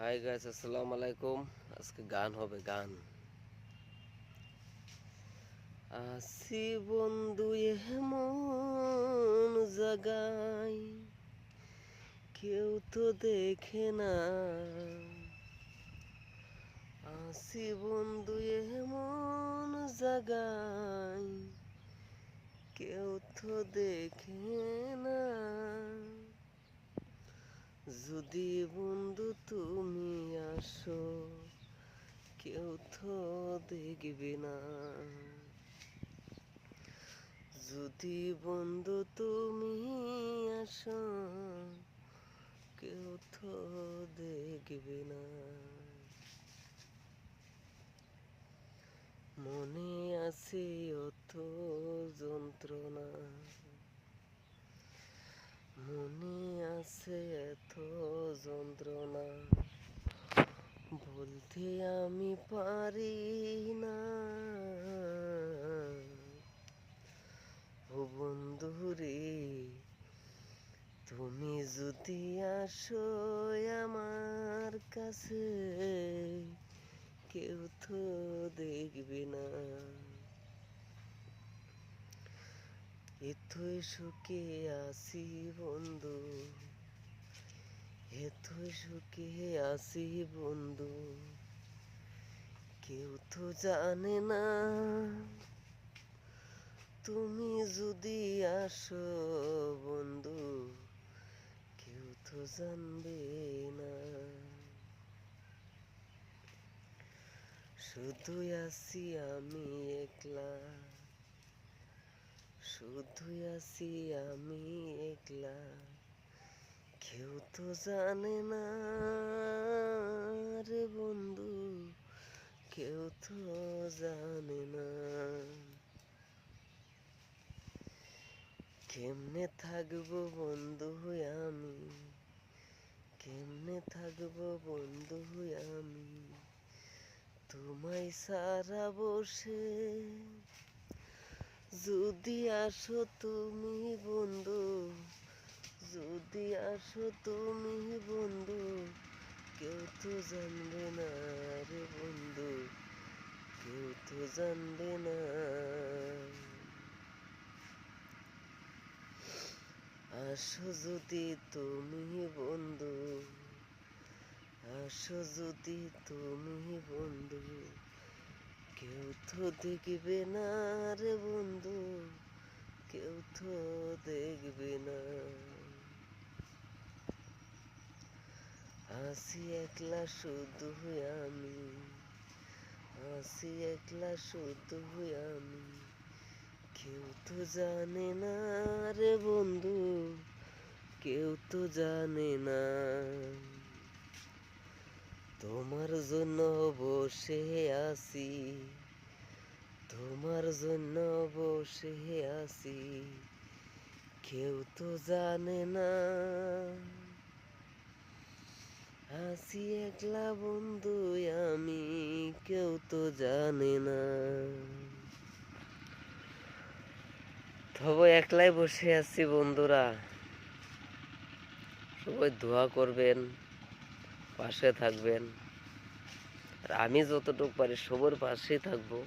Hi guys, আসসালামু আলাইকুম। আজকে গান হবে গান। আসি বন্ধু এমন জায়গায় কেউ তো দেখে না। আসি বন্ধু এমন জায়গায় কেউ তো দেখে না। যদি বন্ধু তুমি আসো কেউ তো দেখবে না। যদি বন্ধু তুমি আসো কেউ তো দেখবে না। মনে আছে অত যন্ত্রণা, মনে আছে এত যন্ত্রণা, বলতে আমি পারি না। ও বন্ধু রে, তুমি যদি আসো আমার কাছে কেউ তো দেখবে না। এতই সুখে আসি বন্ধু, এতই সুখে আসি বন্ধু, কেউ তো জানে না। তুমি যদি আসো বন্ধু কেউ তো জানবে না। শুধু আছি আমি একলা, শুধু আছি আমি একলা, কেউ তো জানে না রে বন্ধু, কেউ তো জানে না। কেমনে থাকবো বন্ধু আমি, কেমনে থাকবো বন্ধু আমি, তোমায় সারা বসে। যদি আসো তুমি বন্ধু, যদি আসো তুমি বন্ধু, কেউ তো জানবে না রে বন্ধু, কেউ তো জানবে না। আসো যদি তুমি বন্ধু, আসো যদি তুমি বন্ধু, কেউ তো দেখবে না রে বন্ধু, কেউ তো দেখবে না। আসি একলা শুধু আমি, আসি একলা শুধু আমি, কেউ তো জানে না রে বন্ধু, কেউ তো জানে না। তোমার জন্য বসে আছি, তোমার জন্য বসে আছি, কেউ তো জানে না। আছি একলা বন্ধু আমি, কেউ তো জানে না। তবে একলাই বসে আছি বন্ধুরা, সবাই দোয়া করবেন, পাশে থাকবেন। আর আমি যতটুকু পারি সবার পাশেই থাকবো।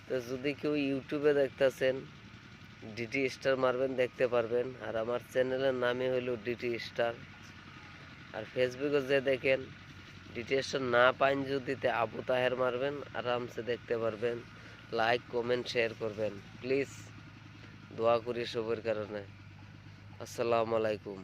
তো যদি কেউ ইউটিউবে দেখতেছেন, ডিটি স্টার মারবেন, দেখতে পারবেন। আর আমার চ্যানেলের নামই হলো ডিটি স্টার। আর ফেসবুকে যে দেখেন ডিটি স্টার না পাইন যদিতে আবু তাহের মারবেন, আরামসে দেখতে পারবেন। লাইক কমেন্ট শেয়ার করবেন প্লিজ, দোয়া করি সবার কারণে। আসসালামু আলাইকুম।